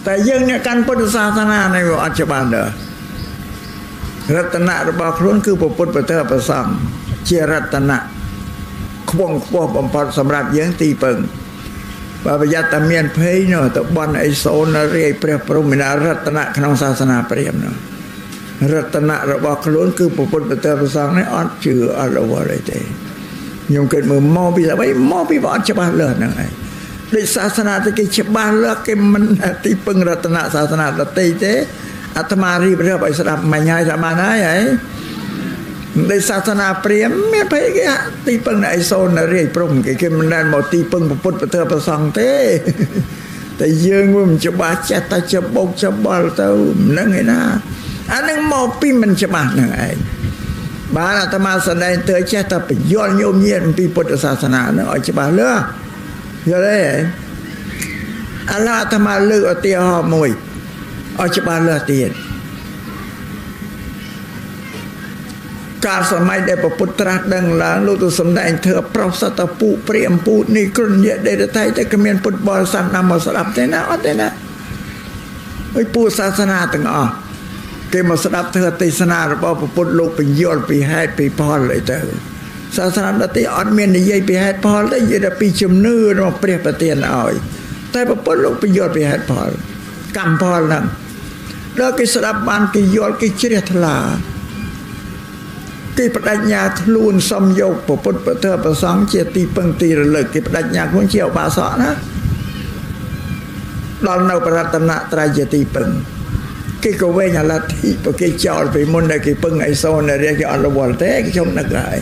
แต่យើងអ្នកកាន់ពុទ្ធសាសនានេះវាអត់ច្បាស់ដែររតនៈរបស់ខ្លួនគឺពុទ្ធប្រទើប្រសង្ឃជារតនៈខ្ពង់ខ្ពស់បំផុតសម្រាប់យើងទីពឹងបើប្រយ័ត្នតែមានភ័យនោះទៅបន់អីសូនរាយព្រះព្រហ្មណារតនៈក្នុងសាសនាព្រាហ្មណ៍នោះរតនៈរបស់ខ្លួនគឺពុទ្ធប្រទើប្រសង្ឃនេះអត់ជឿអត់រវល់អីទេខ្ញុំគិតមើលមកពីអ្វីមកពីអត់ច្បាស់លាស់ហ្នឹងឯងដូចសាសនាទៅគេច្បាស់លាស់គេមិនទីពឹងរតនៈសាសនាដទៃទេអាត្មារៀបរាប់ឲ្យស្ដាប់មិញហើយថាបានហើយដូចសាសនាព្រាហ្មណ៍មានភ័យគេទីពឹងអីសូនរាយព្រំគេមិនដែលមកទីពឹងពុទ្ធប្រសង្ឃទេតែយើងមិនច្បាស់ចេះតែច្បុកច្បល់ទៅហ្នឹងឯណាអានឹងមកពីមិនច្បាស់ហ្នឹងឯងបានអាត្មាស្ដែងទៅចេះតែបញ្យល់ញោមញាតអំពីពុទ្ធសាសនាហ្នឹងឲ្យច្បាស់លាស់យល់ទេអាឡាអាត្មាលើកឧទាហរណ៍មួយឲ្យច្បាស់លាស់ទៀតកាលសម័យដែលព្រះពុទ្ធត្រាស់ដឹងឡើងលោកទៅសំដែងធ្វើប្រោសតពុព្រាមពូនេះគ្រុនញាតដេតតៃតែគ្មានពុទ្ធបរិស័ទណាមកស្ដាប់ទេណាអត់ទេណាអើយពុទ្ធសាសនាទាំងអស់គេមកស្ដាប់ធ្វើទេសនារបស់ព្រះពុទ្ធលោកបញ្យល់ពីហេតុពីផលអីទៅសាសនាដទៃអត់មាននិយាយពីហេតុផលទេនិយាយតែពីជំនឿរបស់ព្រះប្រទានឲ្យតែព្រះពុទ្ធលោកបញ្យល់ពីហេតុផលកម្មផលហ្នឹងដល់គេស្ដាប់បានគេយល់គេជ្រះថ្លាគេបដិញ្ញាខ្លួនសំយកពុទ្ធប្រសង្ឃជាទីពឹងទីរលឹកគេបដិញ្ញាខ្លួនជាឧបាសកណាដល់នៅប្រតនត្រ័យជាទីពឹងគេក៏វែងអាលទ្ធិព្រោះគេចោលពីមុនដែលគេពឹងអីសូនរាគេអត់រវល់ទេគេខ្ញុំនឹកហើយ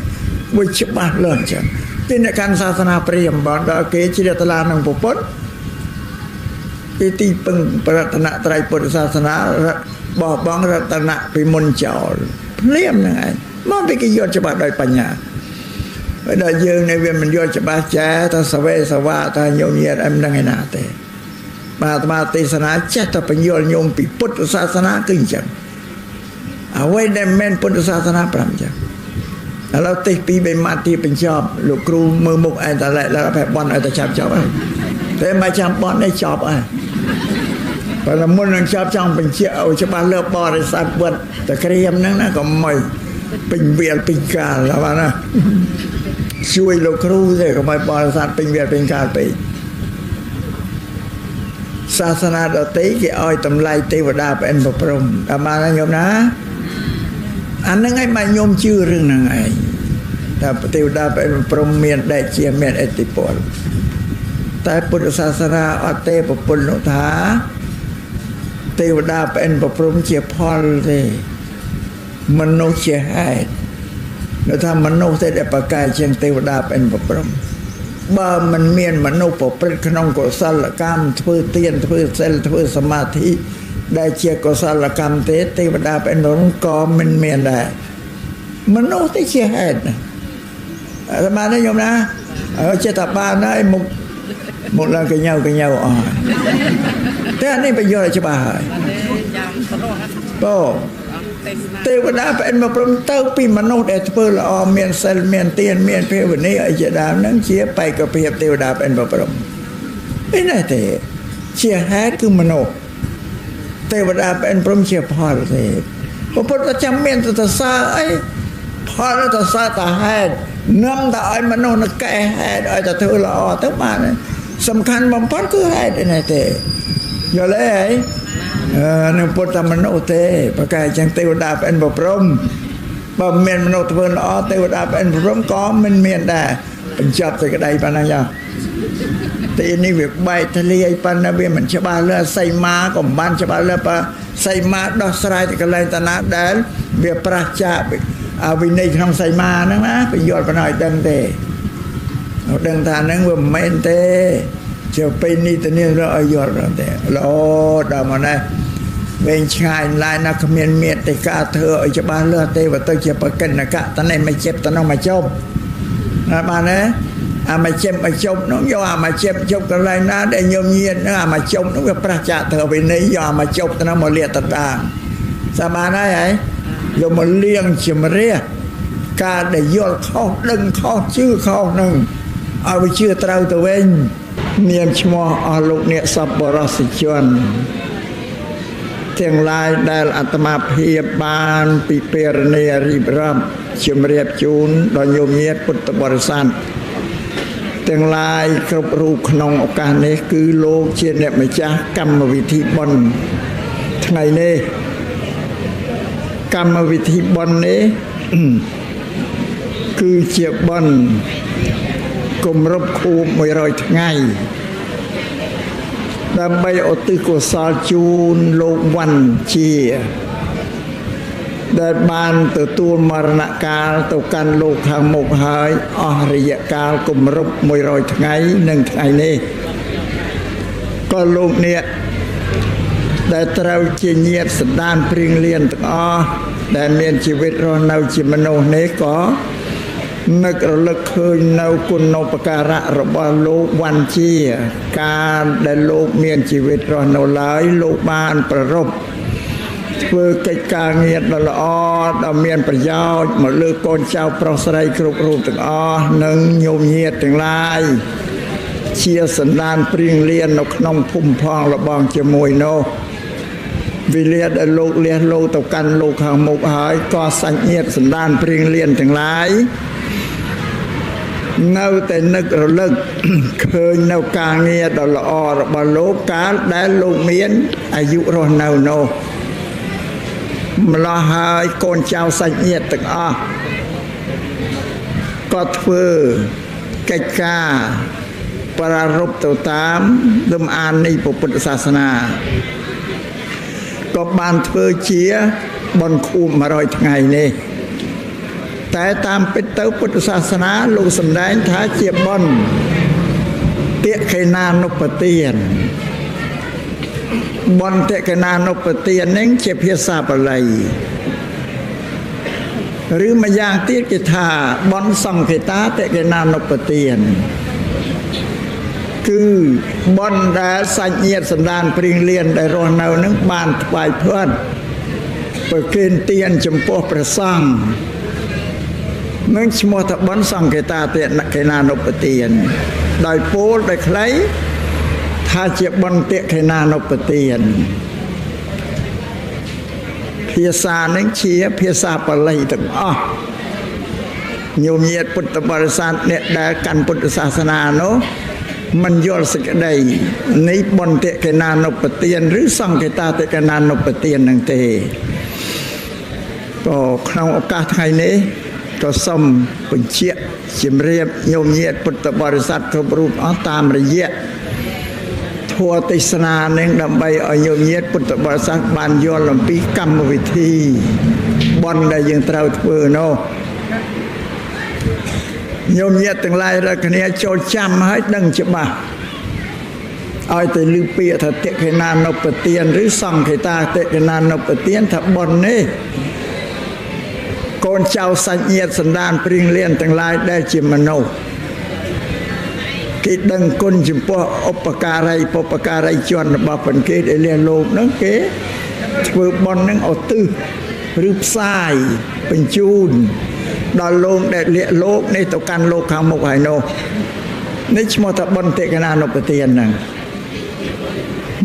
វាច្បាស់លាស់ចឹងទីអ្នកកាន់សាសនាព្រាហ្មណ៍បានដល់គេជ្រះថ្លានឹងពុទ្ធគេទីពឹងប្រតនត្រ័យពុទ្ធសាសនាបោះបង់រតនៈពីមុនចោលភ្លាមហ្នឹងឯងមកពីគេយល់ច្បាស់ដោយបញ្ញាហើយដល់យើងនេះវាមិនយល់ច្បាស់ចាថាសវេសវាថាញោមញាតអឹមនឹងឯណាទេបាទអាត្មាទេសនាចេះតែបញ្យល់ញោមពីពុទ្ធសាសនាគឺអញ្ចឹងអ្វីដែលមិនពុទ្ធសាសនាប្រាប់អញ្ចឹងឥឡូវទេសពីរបីម៉ាត់ទីបញ្ចប់លោកគ្រូមើលមុខឯងតែឡើងបែបបន់ឲ្យតែចាប់ចប់ហើយតែមិនចាំបន់នេះចប់ហើយបើមុននឹងចាប់ចង់បញ្ជាក់ឲ្យច្បាស់លើបរិស័ទវត្តតែក្រៀមហ្នឹងណាក៏មិនពេញវាលពេញកាលបាទណាជួយលោកគ្រូទេក៏មិនបរិស័ទពេញវាលពេញកាលពេកសាសនាដទៃគេឲ្យតម្លៃទេវតាប្អិនប្រព្រំតាមបានញោមណាអាហ្នឹងឯងមកញោមជឿរឿងហ្នឹងឯងថាទេវតាប្អិនប្រព្រំមានដែកជាមានឥទ្ធិពលតែពុទ្ធសាសនាអត់ទេប្រពន្ធនោះថាទេវតាប្អិនប្រព្រំជាផលទេមនុស្សជាហេតុនៅថាមនុស្សទេដែលប្រកែកជាងទេវតាប្អិនប្រព្រំបើមិនមានមនុស្សប្រព្រឹត្តក្នុងកុសលកម្មធ្វើទានធ្វើសិលធ្វើសមាធិដែលជាកុសលកម្មទេវតាប្អិនប្រព្រំក៏មិនមានដែរមនុស្សទេជាហេតុអាត្មានេះញោមណាចេះតែបានហើយមុខឡើងកញ្ញៅអស់តែអានេះបញ្យល់ឲ្យច្បាស់ហើយបងទេវតាប្អិនមកព្រមទៅពីមនុស្សដែលធ្វើល្អមានសិលមានទានមានភាវនាអីជាដើមហ្នឹងជាបេក្ខភាពទេវតាប្អិនមកព្រមនេះណែទេជាហេតុគឺមនុស្សទេវតាប្អិនព្រមជាផលទេពុទ្ធចាំមានទៅសារអីផលទៅសារតាហេតុនាំទៅឲ្យមនុស្សនឹងកែហេតុឲ្យទៅធ្វើល្អទៅបានសំខាន់បំផុតគឺហេតុនេះទេយល់ទេនៅពុទ្ធមនុស្សទេប្រកែកចឹងទេវតាប្អិនប្រព្រំបើមានមនុស្សធ្វើល្អទេវតាប្អិនប្រព្រំក៏មិនមានដែរបញ្ចប់សេចក្តីប៉ុណ្ណឹងចាទីនេះវាបែកធ្លាយប៉ុណ្ណាវាមិនច្បាស់លើសីមាក៏មិនបានច្បាស់លើបើសីមាដោះស្រាយទៅកន្លែងតាណាដែលវាប្រះចាកវិន័យក្នុងសីមាហ្នឹងណាបញ្យល់ប៉ុណ្ណឹងឲ្យដឹងទេដឹងថាហ្នឹងវាមិនមែនទេជាពេលនេះទៅនេះរកឲ្យយល់ទេល្អដល់មកណាវែងឆ្ងាយឡាយណាគ្មានមេត្តាធ្វើឲ្យច្បាស់លាស់ទេបើទៅជាបកិនកៈតនេះមកជិបតនោះមកជប់ណាបានទេអាមកជិបមកជប់នោះយកអាមកជិបជប់កន្លែងណាដែលញោមញាតនោះអាមកជប់នោះវាប្រះចាកធ្វើវិន័យយកអាមកជប់ទៅនោះមកលាតតដាសាបានហើយយកមកលៀងជំរះការដែលយល់ខុសដឹងខុសជឿខុសនឹងឲ្យវាជឿត្រូវទៅវិញមានឈ្មោះអស់លោកអ្នកសប្បុរសជន ទាំងឡាយដែលអាត្មាភាពបានពិភាក្សារៀបរាប់ជំរាបជូនដល់ញោមញាតិពុទ្ធបរិស័ទទាំងឡាយគ្រប់រូបក្នុងឱកាសនេះគឺលោកជាអ្នកម្ចាស់កម្មវិធីបុណ្យថ្ងៃនេះកម្មវិធីបុណ្យនេះគឺជាបុណ្យគម្រប់ខួប100ថ្ងៃដើម្បីឧទ្ទិសកុសលជូនលោកវណ្ណជាដែលបានទទួលមរណកាលទៅកាន់លោកខាងមុខហើយអស់រយៈកាលគម្រប់100ថ្ងៃនិងថ្ងៃនេះក៏លោកអ្នកដែលត្រូវជាញាតិសន្តានព្រៀងលៀនទាំងអស់ដែលមានជីវិតរស់នៅជាមនុស្សនេះក៏នឹករលឹកឃើញនៅគុណូបការៈរបស់លោកវណ្ណជាការដែលលោកមានជីវិតរស់នៅឡើយលោកបានប្ររពធ្វើកិច្ចការងារដ៏ល្អដ៏មានប្រយោជន៍មកលើកូនចៅប្រុសស្រីគ្រប់រូបទាំងអស់និងញោមញាតិទាំងឡាយជាសន្តានព្រៀងលៀននៅក្នុងភូមិផងរបងជាមួយនោះវិលាដែលលោកលះលោកទៅកាន់លោកខាងមុខហើយក៏សាច់ញាតិសន្តានព្រៀងលៀនទាំងឡាយនៅតែនឹករលឹកឃើញនៅការងារដ៏ល្អរបស់លោកកាលដែលលោកមានអាយុរស់នៅនោះម្ល៉េះហើយកូនចៅសាច់ញាតិទាំងអស់ក៏ធ្វើកិច្ចការប្រារព្ធទៅតាមលំអាននៃពុទ្ធសាសនាក៏បានធ្វើជាបុណ្យខួប100ថ្ងៃនេះតែតាមពិតទៅពុទ្ធសាសនាលោកសម្ដែងថាជាបុណ្យតិខេណានុបទានបុណ្យតិខេណានុបទាននេះជាភាសាបាលីឬម្យ៉ាងទៀតគេថាបុណ្យសង្ឃេតាតិខេណានុបទានគឺបុណ្យដែលសាច់ញាតិសន្តានព្រៀងលៀនដែលរស់នៅនឹងបានថ្វាយផ្ទាត់ប្រគេនទានចំពោះព្រះសង្ឃនឹងឈ្មោះថាបុណ្យសង្ឃេតាតិខេណានុបទានដោយពោលដោយខ្លីថាជាបុណ្យតិខេណានុបទានភាសានឹងជាភាសាបាលីទាំងអស់ញោមញាតិពុទ្ធបរិស័ទអ្នកដែលកាន់ពុទ្ធសាសនានោះមិនយល់សេចក្តីនៃបុណ្យតិខេណានុបទានឬសង្ឃេតាតិខេណានុបទាននឹងទេក៏ក្នុងឱកាសថ្ងៃនេះក៏សូមបញ្ជាក់ជម្រាបញោមញាតិពុទ្ធបរិស័ទគ្រប់រូបអស់តាមរយៈធម៌ទេសនានឹងដើម្បីឲ្យញោមញាតិពុទ្ធបរិស័ទបានយល់អំពីកម្មវិធីបុណ្យដែលយើងត្រូវធ្វើនោះញោមញាតិទាំងឡាយរាល់គ្នាចូលចាំឲ្យដឹងច្បាស់ឲ្យទៅឮពាក្យថាតិខេណានុបទានឬសង្ឃេតាតិខេណានុបទានថាបុណ្យនេះកូនចៅសាច់ញាតិសន្តានព្រៀងលៀនទាំងឡាយដែលជាមនុស្សគេដឹងគុណចំពោះឧបការីបុព្វការីជនរបស់ព្រះគេដែលលះលោកហ្នឹងគេធ្វើបុណ្យនឹងឧទ្ទិសឬផ្សាយបញ្ជូនដល់លោកដែលលះលោកនេះទៅកាន់លោកខាងមុខហើយនោះនេះឈ្មោះថាបុណ្យតិខេណានុបទានហ្នឹង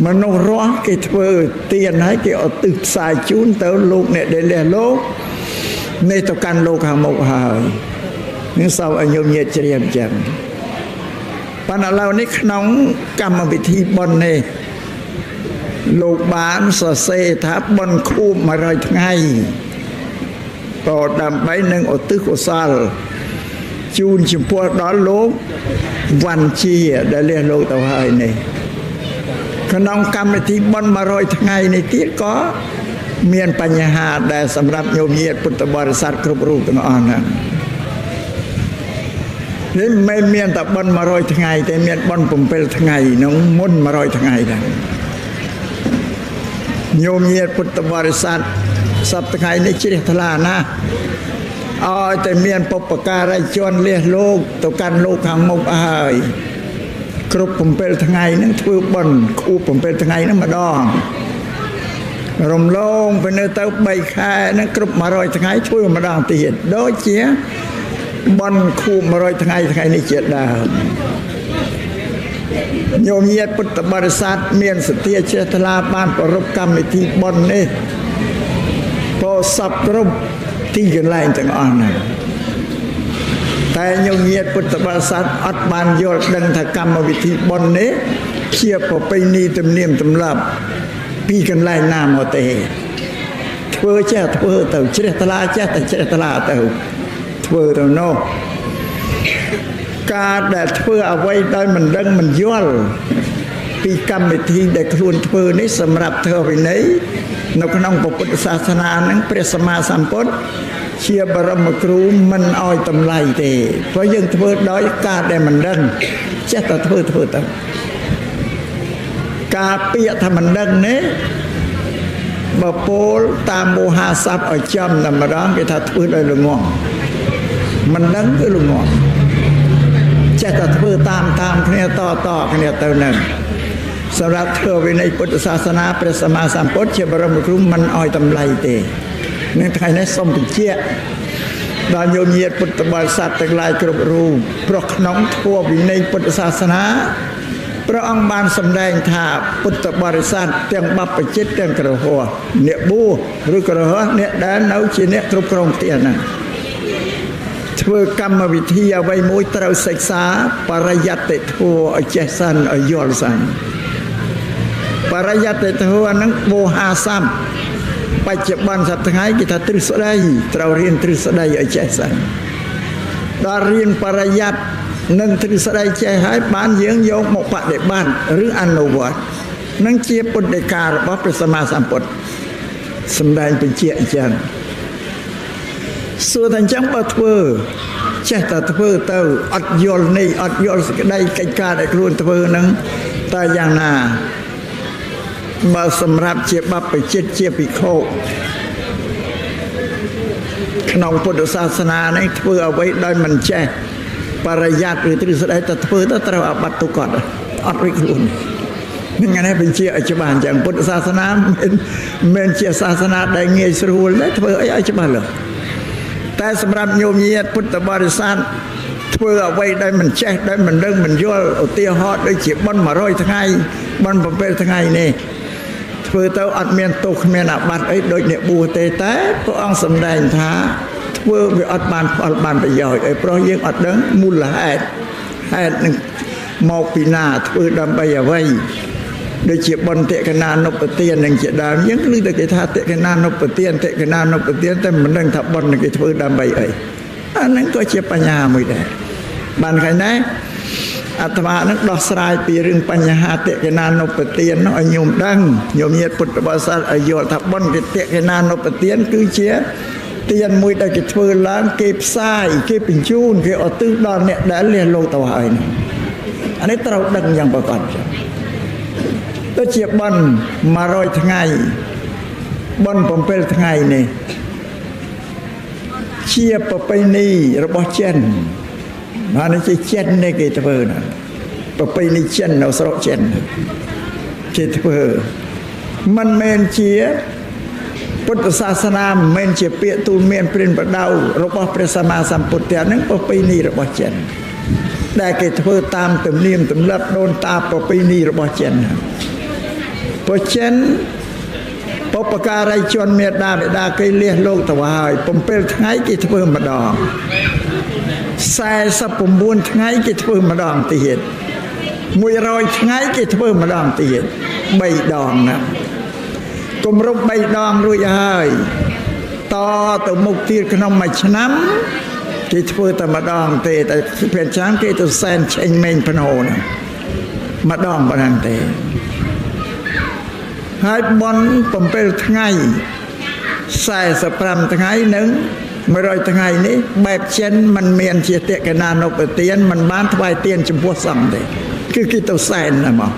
មនុស្សរស់គេធ្វើទានហើយគេឧទ្ទិសផ្សាយជូនទៅលោកអ្នកដែលលះលោកនេះទៅកាន់លោកខាងមុខហើយនឹងសូមឲ្យញោមញាតិជ្រាបចឹងប៉ុន្តែឥឡូវនេះក្នុងកម្មវិធីបុណ្យនេះលោកបានសរសេរថាបុណ្យខួប100ថ្ងៃក៏ដើម្បីនឹងឧទ្ទិសកុសលជូនចំពោះដល់លោកវណ្ណជាដែលលះលោកទៅហើយនេះក្នុងកម្មវិធីបុណ្យ100ថ្ងៃនេះទៀតក៏មានបញ្ហាដែលសម្រាប់ញោមញាតិពុទ្ធបរិស័ទគ្រប់រូបទាំងអស់ហ្នឹងនេះមិនមានតែបុណ្យ100ថ្ងៃទេមានបុណ្យ7ថ្ងៃក្នុងមុន100ថ្ងៃដែរញោមញាតិពុទ្ធបរិស័ទសប្តាហ៍ថ្ងៃនេះជ្រះថ្លាណាស់ឲ្យតែមានបុព្វការីជនលះលោកទៅកាន់លោកខាងមុខហើយគ្រប់7ថ្ងៃហ្នឹងធ្វើបុណ្យខួប7ថ្ងៃហ្នឹងម្ដងរំលងទៅនៅទៅ3ខែហ្នឹងគ្រប់100ថ្ងៃធ្វើម្ដងទៀតដូចជាបុណ្យខួប100ថ្ងៃថ្ងៃនេះជាដើម โยมញាតិពុទ្ធបរិស័ទមានសទ្ធាជ្រះថ្លាបានប្រពកម្មវិធីបុណ្យនេះពោសពគ្រប់ទីកន្លែងទាំងអស់ហ្នឹងតែញោមញាតិពុទ្ធបរិស័ទអត់បានយល់ដឹងថាកម្មវិធីបុណ្យនេះជាប្រពៃណីទំនៀមទម្លាប់ពីកន្លែងណាមកទេធ្វើចេះធ្វើទៅជ្រះថ្លាចេះតែជ្រះថ្លាទៅធ្វើទៅនោះការដែលធ្វើអ្វីដោយមិនដឹងមិនយល់ពីកម្មវិធីដែលខ្លួនធ្វើនេះសម្រាប់ធ្វើវិន័យនៅក្នុងពុទ្ធសាសនាហ្នឹងព្រះសម្មាសម្ពុទ្ធជាបរមគ្រូមិនអោយតម្លៃទេព្រោះយើងធ្វើដោយការដែលមិនដឹងចេះតែធ្វើទៅការពាក្យថាមិនដឹងនេះបើពោលតាមមហាស័ព្ទឲ្យចំតែម្ដងគេថាធ្វើដោយល្ងងមិនដឹងគឺល្ងងចេះតែធ្វើតាមគ្នាតគ្នាទៅនឹងសម្រាប់ធ្វើវិន័យពុទ្ធសាសនាព្រះសម្មាសម្ពុទ្ធជាបរមគ្រូមិនអោយតម្លៃទេនៅថ្ងៃនេះសូមបញ្ជាក់ដល់ញោមញាតិពុទ្ធបរិស័ទទាំងឡាយគ្រប់រូបព្រោះក្នុងធ្វើវិន័យពុទ្ធសាសនាព្រះអង្គបានសម្ដែងថាពុទ្ធបរិស័ទទាំងបព្វជិតទាំងក្រហមអ្នកបួសឬក្រហមអ្នកដែលនៅជាអ្នកគ្រប់គ្រងផ្ទះហ្នឹងធ្វើកម្មវិធីអ្វីមួយត្រូវសិក្សាបរិយត្តិធម៌ឲ្យចេះសិនឲ្យយល់សិនបរិយត្តិធម៌ហ្នឹងវោហាសាមបច្ចុប្បន្នសប្តាហ៍គេថាទ្រឹស្ដីត្រូវរៀនទ្រឹស្ដីឲ្យចេះសិនដល់រៀនបរិយត្តិនឹងទ្រឹស្ដីចេះហើយបានយើងយកមកបដិបត្តិឬអនុវត្តនឹងជាពុទ្ធដីការបស់ព្រះសម្មាសម្ពុទ្ធសម្ដែងបញ្ជាក់អញ្ចឹងសួរថាអញ្ចឹងបើធ្វើចេះតែធ្វើទៅអត់យល់នេះអត់យល់សេចក្តីកិច្ចការដែលខ្លួនធ្វើនឹងតើយ៉ាងណាបើសម្រាប់ជាបព្វជិតជាភិក្ខុក្នុងពុទ្ធសាសនានេះធ្វើអ្វីដោយមិនចេះបរិយត្តិឬទ្រឹស្ដីទៅធ្វើទៅត្រូវអាបត្តិទុកអត់រួចខ្លួននឹងថ្ងៃនេះបញ្ជាឲ្យច្បាស់អញ្ចឹងពុទ្ធសាសនាមិនជាសាសនាដែលងាយស្រួលទេធ្វើអីឲ្យច្បាស់លើតែសម្រាប់ញោមញាតិពុទ្ធបរិស័ទធ្វើអ្វីដែលមិនចេះដែលមិនដឹងមិនយល់ឧទាហរណ៍ដូចជាបន់100ថ្ងៃបន់7ថ្ងៃនេះធ្វើទៅអត់មានទោសគ្មានអាបត្តិអីដូចអ្នកបួសទេតែព្រះអង្គសម្ដែងថាធ្វើវាអត់បានផលបានប្រយោជន៍អីព្រោះយើងអត់ដឹងមូលហេតុនឹងមកពីណាធ្វើដើម្បីអ្វីដូចជាបន់តិកណានុបទាននឹងជាដើមយើងឮតែគេថាតិកណានុបទានតែមិនដឹងថាបន់គេធ្វើដើម្បីអីអាហ្នឹងក៏ជាបញ្ហាមួយដែរបានថ្ងៃនេះអាត្មានឹងដោះស្រាយពីរឿងបញ្ហាតិកណានុបទាននោះឲ្យញោមដឹងញោមញាតិពុទ្ធបរិស័ទឲ្យយល់ថាបន់តិកណានុបទានគឺជាទានមួយដែលគេធ្វើឡើងគេផ្សាយគេបញ្ជូនគេឧទ្ទិសដល់អ្នកដែលលះលោកទៅហើយអានេះត្រូវដឹងយ៉ាងប្រកបចឹងដូចជាបន់100ថ្ងៃបន់7ថ្ងៃនេះជាប្រពៃណីរបស់ចិនបានជាចិននេះគេធ្វើណាប្រពៃណីចិននៅស្រុកចិនគេធ្វើមិនមែនជាពុទ្ធសាសនាមិនមែនជាពាក្យទូលមានព្រានប្រដៅរបស់ព្រះសម្មាសម្ពុទ្ធទេហ្នឹងប្រពៃណីរបស់ចិនដែលគេធ្វើតាមទំនៀមទម្លាប់ដូនតាប្រពៃណីរបស់ចិនព្រោះចិនបុព្វការីជនមេដាបិតាគេលះលោកទៅហើយ7ថ្ងៃគេធ្វើម្ដង49ថ្ងៃគេធ្វើម្ដងទៀត100ថ្ងៃគេធ្វើម្ដងទៀត3ដងណាគម្រប់3ដងរួចហើយតទៅមុខទៀតក្នុងមួយឆ្នាំគេធ្វើតែម្ដងទេតែពេលឆ្នាំគេទៅសែនឆេញមេញភ្នោណាម្ដងប៉ុណ្ណឹងទេហើយបន់7ថ្ងៃ45ថ្ងៃនិង100ថ្ងៃនេះបែបចិនมันមានជាតិកណានុបទានมันបានថ្វាយទានចំពោះសង្ឃទេគឺគេទៅសែនណាមក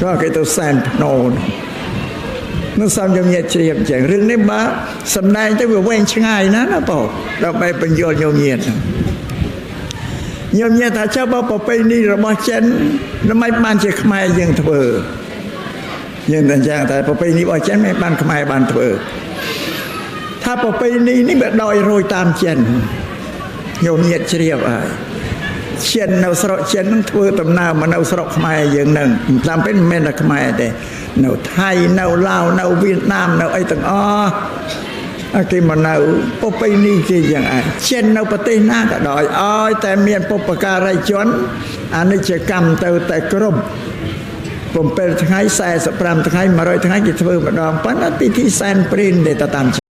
ក៏គេទៅសែនភ្នោនោះសំញញាតិជ្រាបអញ្ចឹងរឿងនេះបើសំដែងទៅវាវែងឆ្ងាយណាស់ណាបងដើម្បីបញ្យល់ញោមញាតិថាចុះបើប្រពៃណីរបស់ចិនមិនបានជាខ្មែរយើងធ្វើយើងតែយ៉ាងតែប្រពៃណីរបស់ចិនមិនបានខ្មែរបានធ្វើថាប្រពៃណីនេះវាដោយរយតាមចិនញោមញាតិជ្រាបហើយ ជានៅស្រុកចិននឹងធ្វើដំណើរមកនៅស្រុកខ្មែរយើងនឹងតាមពិតមិនមែនតែខ្មែរទេនៅថៃនៅឡាវនៅវៀតណាមនៅអីទាំងអស់គេមកនៅពុបនីគេយ៉ាងឯងចិននៅប្រទេសណាក៏ដោយឲ្យតែមានពុបការីជនអនិច្ចកម្មទៅតែគ្រប់7ថ្ងៃ45ថ្ងៃ100ថ្ងៃគេធ្វើម្ដងប៉ុន្តែពិធីសែនព្រេនទេតាម